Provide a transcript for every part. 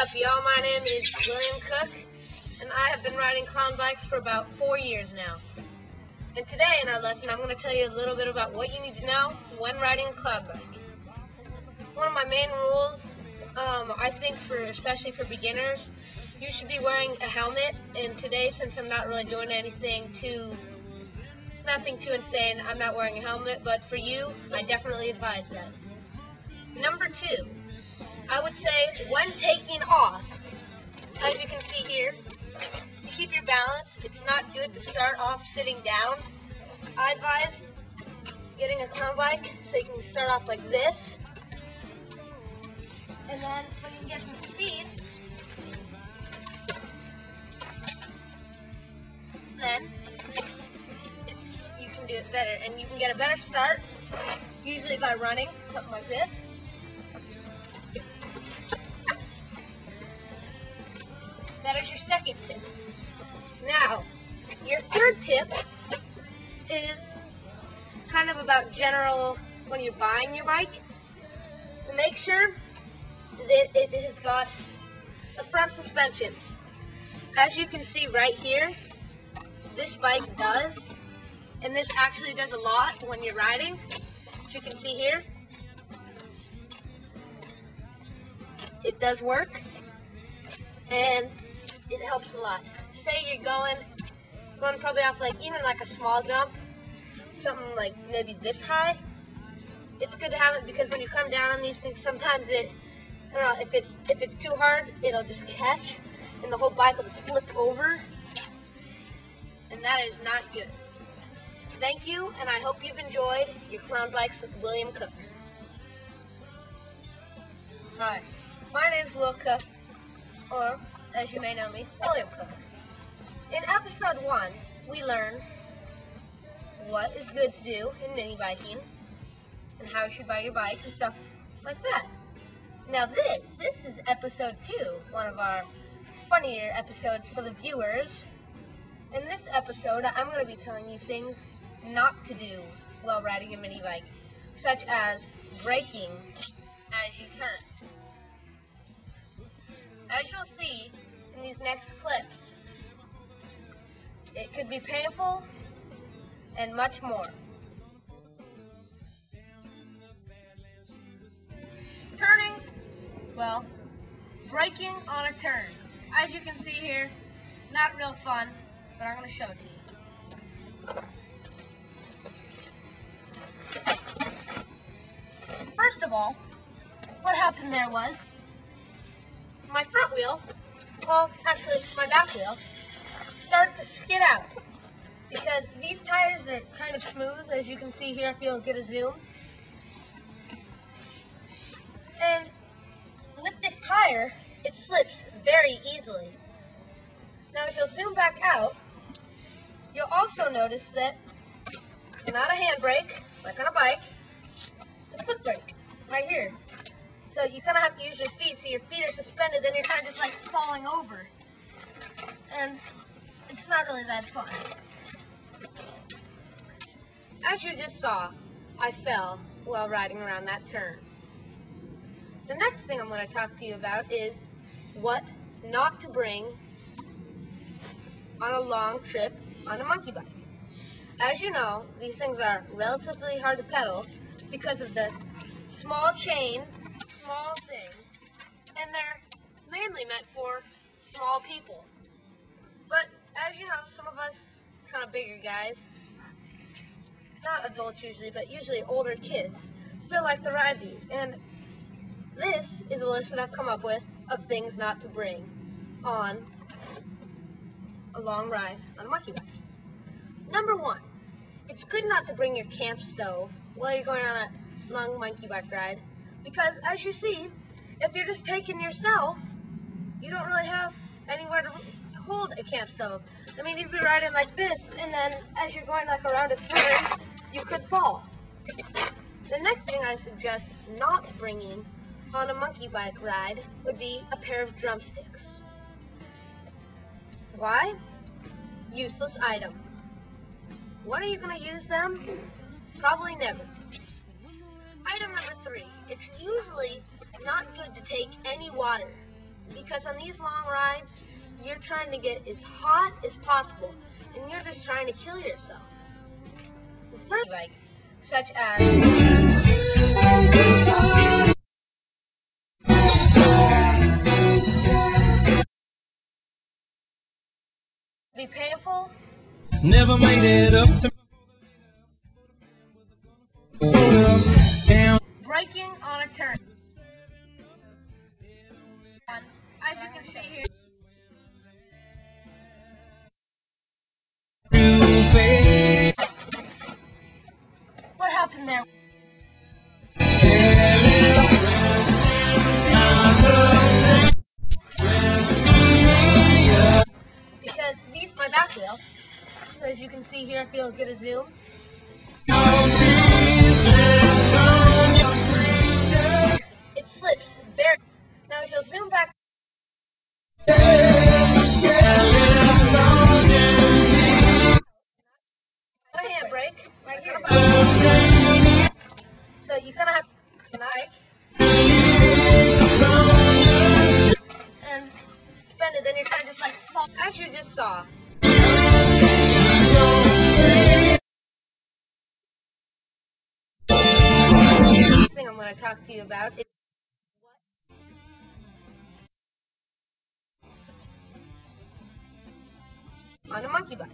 up, y'all? My name is William Cook, and I have been riding clown bikes for about 4 years now. And today in our lesson, I'm going to tell you a little bit about what you need to know when riding a clown bike. One of my main rules, I think especially for beginners, you should be wearing a helmet. And today, since I'm not really doing nothing too insane, I'm not wearing a helmet, but for you, I definitely advise that. Number 2, I would say when taking off, as you can see here, you keep your balance. It's not good to start off sitting down. I advise getting a clown bike so you can start off like this, and then when you get some speed, then you can do it better, and you can get a better start usually by running, something like this. That is your second tip. Now, your third tip is kind of about general when you're buying your bike. Make sure that it has got a front suspension. As you can see right here, this bike does, and this actually does a lot when you're riding. As you can see here, it does work, and it helps a lot. Say you're going probably off even like a small jump, something like maybe this high. It's good to have it because when you come down on these things, sometimes I don't know, if it's too hard, it'll just catch and the whole bike will just flip over, and that is not good. Thank you, and I hope you've enjoyed your clown bikes with William Cook. Hi, my name's Will Cook, or as you may know me, William Cook. In episode 1, we learned what is good to do in mini biking and how you should buy your bike and stuff like that. Now this is episode 2, one of our funnier episodes for the viewers. In this episode, I'm going to be telling you things not to do while riding a mini bike, such as braking as you turn. As you'll see in these next clips, it could be painful and much more. Turning, well, braking on a turn. As you can see here, not real fun, but I'm going to show it to you. First of all, what happened there was, my front wheel, well, actually my back wheel, started to skid out because these tires are kind of smooth, as you can see here if you'll get a zoom. And with this tire, it slips very easily. Now as you'll zoom back out, you'll also notice that it's not a handbrake like on a bike, it's a foot brake right here. So you kind of have to use your feet, so your feet are suspended, then you're kind of just like falling over. And it's not really that fun. As you just saw, I fell while riding around that turn. The next thing I'm going to talk to you about is what not to bring on a long trip on a monkey bike. As you know, these things are relatively hard to pedal because of the small chain, small thing, and they're mainly meant for small people. But as you know, some of us kind of bigger guys, not adults usually, but usually older kids, still like to ride these. And this is a list that I've come up with of things not to bring on a long ride on a monkey bike. Number 1, it's good not to bring your camp stove while you're going on a long monkey bike ride, because as you see, if you're just taking yourself, you don't really have anywhere to hold a camp stove. I mean, you'd be riding like this, and then as you're going like around a turn, you could fall. The next thing I suggest not bringing on a monkey bike ride would be a pair of drumsticks. Why? Useless item. When are you going to use them? Probably never. Item number 3, it's usually not good to take any water Because on these long rides, you're trying to get as hot as possible, and you're just trying to kill yourself. The third, like, such as be painful. Never made it up to Braking on a turn. As you can see here. What happened there? Because these my back wheel. As you can see here, if you'll get a zoom. It slips very. Now she'll zoom back. A handbrake right here. So you kind of have to knife and bend it. Then you're kind of just like fall, as you just saw. Next thing I'm going to talk to you about is on a monkey bike.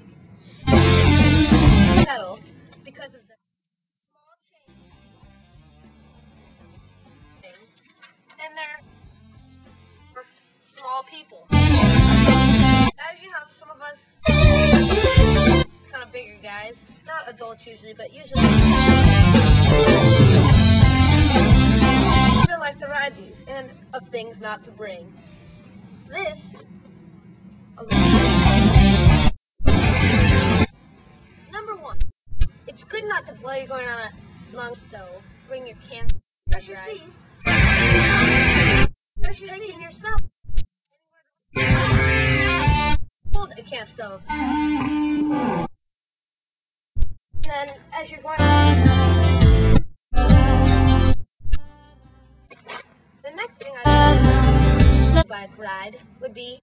Pedal because of the small chain thing, and they're small people. As you know, some of us kind of bigger guys, not adults usually, but usually like to ride these, and of things not to bring. This number one, it's good not to while you're going on a long stove. Bring your camp. As you see, taking yourself. Hold a camp stove. And then as you're going on, the next thing I do bike ride would be